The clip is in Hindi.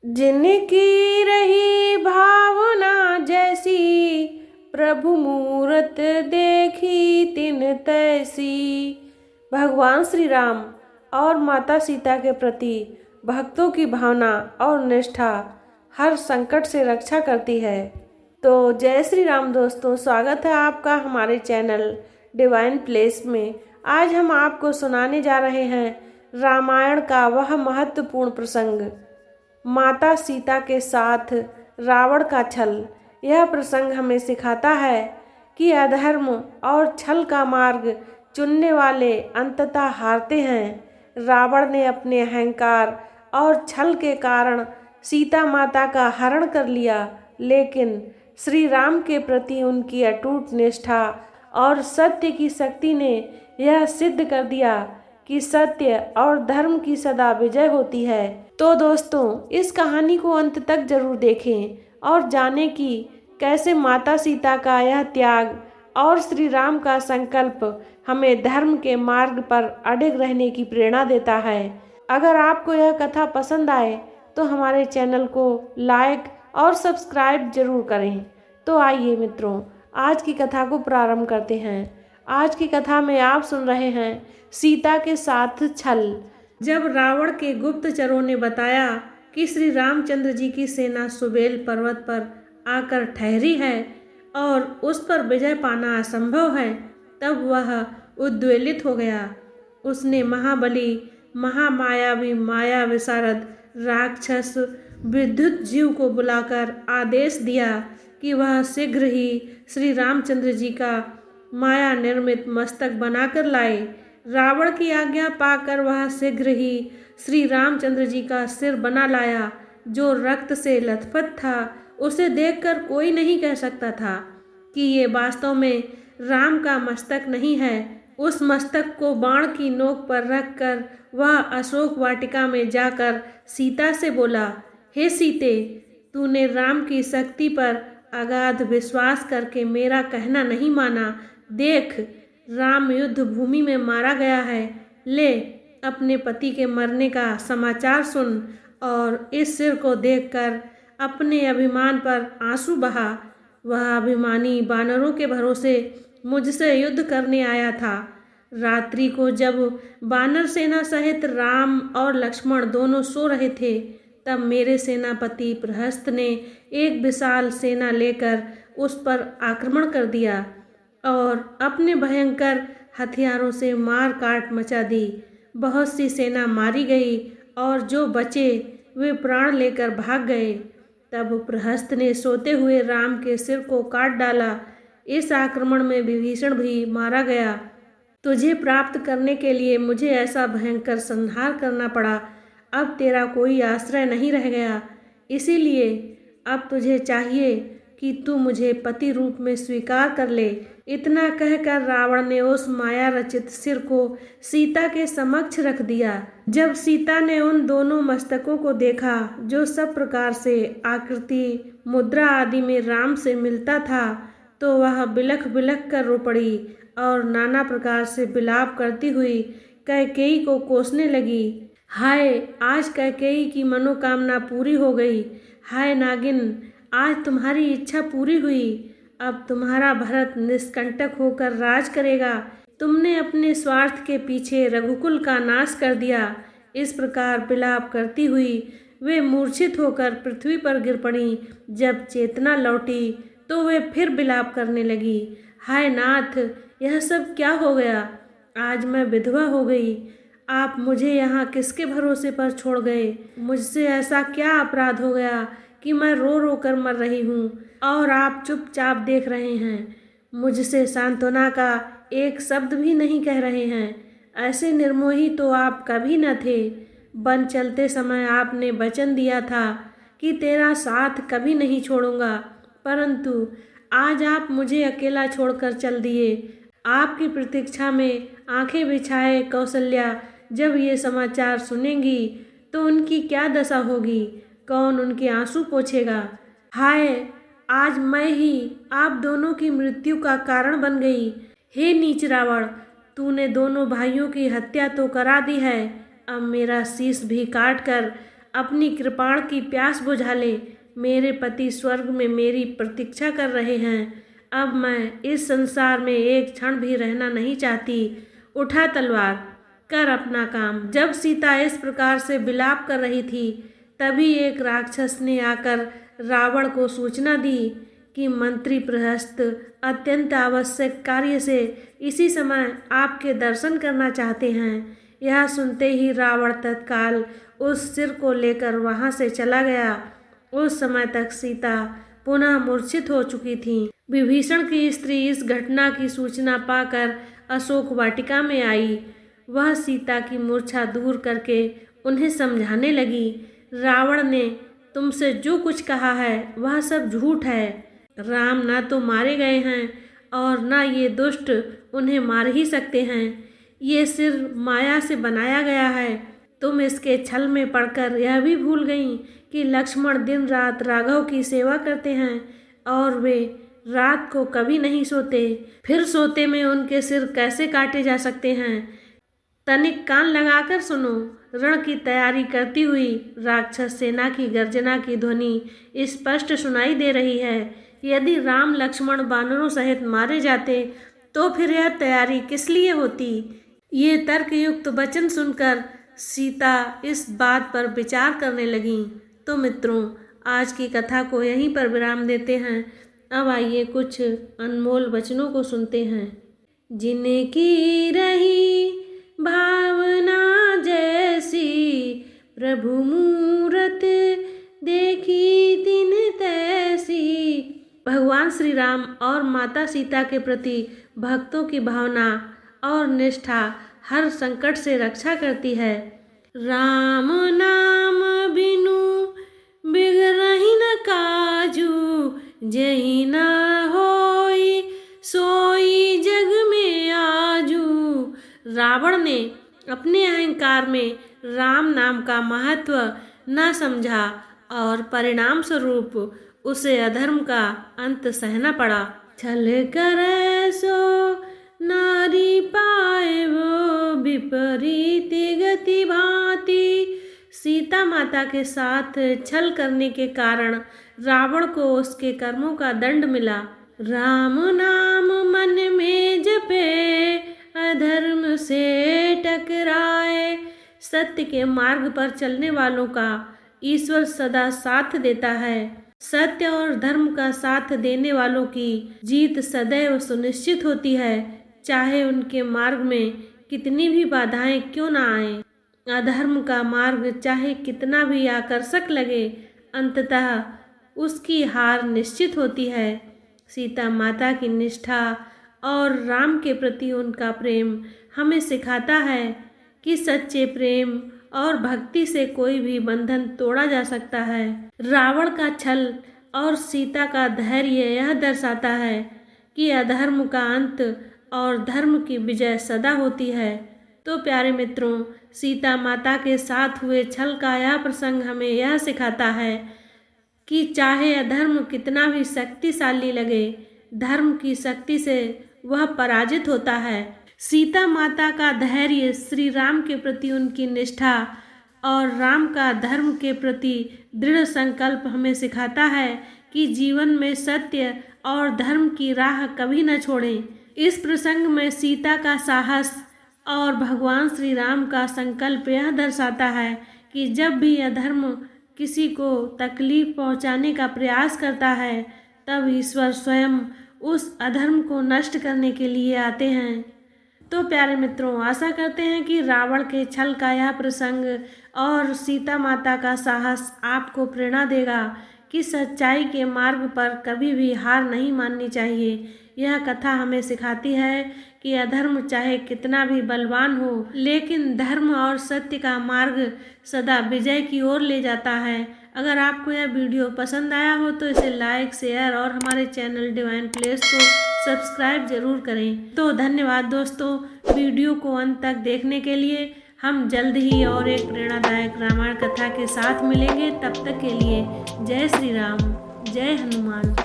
जिनकी रही भावना जैसी, प्रभु मूरत देखी तिन तैसी। भगवान श्री राम और माता सीता के प्रति भक्तों की भावना और निष्ठा हर संकट से रक्षा करती है। तो जय श्री राम दोस्तों, स्वागत है आपका हमारे चैनल डिवाइन प्लेस में। आज हम आपको सुनाने जा रहे हैं रामायण का वह महत्वपूर्ण प्रसंग, माता सीता के साथ रावण का छल। यह प्रसंग हमें सिखाता है कि अधर्म और छल का मार्ग चुनने वाले अंततः हारते हैं। रावण ने अपने अहंकार और छल के कारण सीता माता का हरण कर लिया, लेकिन श्री राम के प्रति उनकी अटूट निष्ठा और सत्य की शक्ति ने यह सिद्ध कर दिया कि सत्य और धर्म की सदा विजय होती है। तो दोस्तों, इस कहानी को अंत तक जरूर देखें और जानें कि कैसे माता सीता का यह त्याग और श्री राम का संकल्प हमें धर्म के मार्ग पर अडिग रहने की प्रेरणा देता है। अगर आपको यह कथा पसंद आए तो हमारे चैनल को लाइक और सब्सक्राइब जरूर करें। तो आइए मित्रों, आज की कथा को प्रारंभ करते हैं। आज की कथा में आप सुन रहे हैं सीता के साथ छल। जब रावण के गुप्तचरों ने बताया कि श्री रामचंद्र जी की सेना सुबेल पर्वत पर आकर ठहरी है और उस पर विजय पाना असंभव है, तब वह उद्वेलित हो गया। उसने महाबली, महामायावी, माया विशारद राक्षस विद्युत जीव को बुलाकर आदेश दिया कि वह शीघ्र ही श्री रामचंद्र जी का माया निर्मित मस्तक बनाकर लाए। रावण की आज्ञा पाकर वह शीघ्र ही श्री रामचंद्र जी का सिर बना लाया, जो रक्त से लथपथ था। उसे देखकर कोई नहीं कह सकता था कि ये वास्तव में राम का मस्तक नहीं है। उस मस्तक को बाण की नोक पर रखकर वह अशोक वाटिका में जाकर सीता से बोला, हे सीते, तूने राम की शक्ति पर अगाध विश्वास करके मेरा कहना नहीं माना। देख, राम युद्ध भूमि में मारा गया है। ले, अपने पति के मरने का समाचार सुन और इस सिर को देखकर अपने अभिमान पर आंसू बहा। वह अभिमानी वानरों के भरोसे मुझसे युद्ध करने आया था। रात्रि को जब वानर सेना सहित राम और लक्ष्मण दोनों सो रहे थे, तब मेरे सेनापति प्रहस्त ने एक विशाल सेना लेकर उस पर आक्रमण कर दिया और अपने भयंकर हथियारों से मार काट मचा दी। बहुत सी सेना मारी गई और जो बचे वे प्राण लेकर भाग गए। तब प्रहस्त ने सोते हुए राम के सिर को काट डाला। इस आक्रमण में विभीषण भी मारा गया। तुझे प्राप्त करने के लिए मुझे ऐसा भयंकर संहार करना पड़ा। अब तेरा कोई आश्रय नहीं रह गया, इसीलिए अब तुझे चाहिए कि तू मुझे पति रूप में स्वीकार कर ले। इतना कहकर रावण ने उस माया रचित सिर को सीता के समक्ष रख दिया। जब सीता ने उन दोनों मस्तकों को देखा, जो सब प्रकार से आकृति, मुद्रा आदि में राम से मिलता था, तो वह बिलख बिलख कर रो पड़ी और नाना प्रकार से विलाप करती हुई कैकेयी को कोसने लगी। हाय, आज कैकेयी की मनोकामना पूरी हो गई। हाय नागिन, आज तुम्हारी इच्छा पूरी हुई। अब तुम्हारा भरत निष्कंटक होकर राज करेगा। तुमने अपने स्वार्थ के पीछे रघुकुल का नाश कर दिया। इस प्रकार विलाप करती हुई वे मूर्छित होकर पृथ्वी पर गिर पड़ी। जब चेतना लौटी तो वे फिर विलाप करने लगी। हाय नाथ, यह सब क्या हो गया? आज मैं विधवा हो गई। आप मुझे यहाँ किसके भरोसे पर छोड़ गए? मुझसे ऐसा क्या अपराध हो गया कि मैं रो रो कर मर रही हूँ और आप चुपचाप देख रहे हैं? मुझसे सांत्वना का एक शब्द भी नहीं कह रहे हैं। ऐसे निर्मोही तो आप कभी न थे। वन चलते समय आपने वचन दिया था कि तेरा साथ कभी नहीं छोड़ूंगा, परंतु आज आप मुझे अकेला छोड़कर चल दिए। आपकी प्रतीक्षा में आंखें बिछाए कौशल्या जब ये समाचार सुनेंगी तो उनकी क्या दशा होगी? कौन उनके आंसू पोंछेगा? हाय, आज मैं ही आप दोनों की मृत्यु का कारण बन गई। हे नीच रावण, तूने दोनों भाइयों की हत्या तो करा दी है, अब मेरा शीश भी काट कर अपनी कृपाण की प्यास बुझा ले। मेरे पति स्वर्ग में मेरी प्रतीक्षा कर रहे हैं। अब मैं इस संसार में एक क्षण भी रहना नहीं चाहती। उठा तलवार, कर अपना काम। जब सीता इस प्रकार से विलाप कर रही थी, तभी एक राक्षस ने आकर रावण को सूचना दी कि मंत्री प्रहस्त अत्यंत आवश्यक कार्य से इसी समय आपके दर्शन करना चाहते हैं। यह सुनते ही रावण तत्काल उस सिर को लेकर वहां से चला गया। उस समय तक सीता पुनः मूर्छित हो चुकी थी। विभीषण की स्त्री इस घटना की सूचना पाकर अशोक वाटिका में आई। वह सीता की मूर्छा दूर करके उन्हें समझाने लगी। रावण ने तुमसे जो कुछ कहा है वह सब झूठ है। राम ना तो मारे गए हैं और ना ये दुष्ट उन्हें मार ही सकते हैं। ये सिर माया से बनाया गया है। तुम इसके छल में पड़कर यह भी भूल गईं कि लक्ष्मण दिन रात राघव की सेवा करते हैं और वे रात को कभी नहीं सोते। फिर सोते में उनके सिर कैसे काटे जा सकते हैं। तनिक कान लगाकर सुनो। रण की तैयारी करती हुई राक्षस सेना की गर्जना की ध्वनि स्पष्ट सुनाई दे रही है। यदि राम लक्ष्मण वानरों सहित मारे जाते तो फिर यह तैयारी किस लिए होती। ये तर्कयुक्त वचन सुनकर सीता इस बात पर विचार करने लगीं। तो मित्रों, आज की कथा को यहीं पर विराम देते हैं। अब आइए कुछ अनमोल वचनों को सुनते हैं। जिनकी रही भावना जैसी, प्रभु मूरत देखी तिन तैसी। भगवान श्री राम और माता सीता के प्रति भक्तों की भावना और निष्ठा हर संकट से रक्षा करती है। राम नाम बिनु बिगड़हि न काजू, जहि न होई सोई जग में आजू। रावण ने अपने अहंकार में राम नाम का महत्व न समझा और परिणाम स्वरूप उसे अधर्म का अंत सहना पड़ा। छल करे सो नारी पाए वो, विपरीत गति भांति। सीता माता के साथ छल करने के कारण रावण को उसके कर्मों का दंड मिला। राम नाम मन में जपे, अधर्म से टकराए। सत्य के मार्ग पर चलने वालों का ईश्वर सदा साथ देता है। सत्य और धर्म का साथ देने वालों की जीत सदैव सुनिश्चित होती है, चाहे उनके मार्ग में कितनी भी बाधाएं क्यों ना आएं। अधर्म का मार्ग चाहे कितना भी आकर्षक लगे, अंततः उसकी हार निश्चित होती है। सीता माता की निष्ठा और राम के प्रति उनका प्रेम हमें सिखाता है कि सच्चे प्रेम और भक्ति से कोई भी बंधन तोड़ा जा सकता है। रावण का छल और सीता का धैर्य यह दर्शाता है कि अधर्म का अंत और धर्म की विजय सदा होती है। तो प्यारे मित्रों, सीता माता के साथ हुए छल का यह प्रसंग हमें यह सिखाता है कि चाहे अधर्म कितना भी शक्तिशाली लगे, धर्म की शक्ति से वह पराजित होता है। सीता माता का धैर्य, श्री राम के प्रति उनकी निष्ठा और राम का धर्म के प्रति दृढ़ संकल्प हमें सिखाता है कि जीवन में सत्य और धर्म की राह कभी न छोड़ें। इस प्रसंग में सीता का साहस और भगवान श्री राम का संकल्प यह दर्शाता है कि जब भी अधर्म किसी को तकलीफ पहुंचाने का प्रयास करता है, तब ईश्वर स्वयं उस अधर्म को नष्ट करने के लिए आते हैं। तो प्यारे मित्रों, आशा करते हैं कि रावण के छल का यह प्रसंग और सीता माता का साहस आपको प्रेरणा देगा कि सच्चाई के मार्ग पर कभी भी हार नहीं माननी चाहिए। यह कथा हमें सिखाती है कि अधर्म चाहे कितना भी बलवान हो, लेकिन धर्म और सत्य का मार्ग सदा विजय की ओर ले जाता है। अगर आपको यह वीडियो पसंद आया हो तो इसे लाइक, शेयर और हमारे चैनल डिवाइन प्लेस को सब्सक्राइब जरूर करें। तो धन्यवाद दोस्तों, वीडियो को अंत तक देखने के लिए। हम जल्द ही और एक प्रेरणादायक रामायण कथा के साथ मिलेंगे। तब तक के लिए जय श्री राम, जय हनुमान।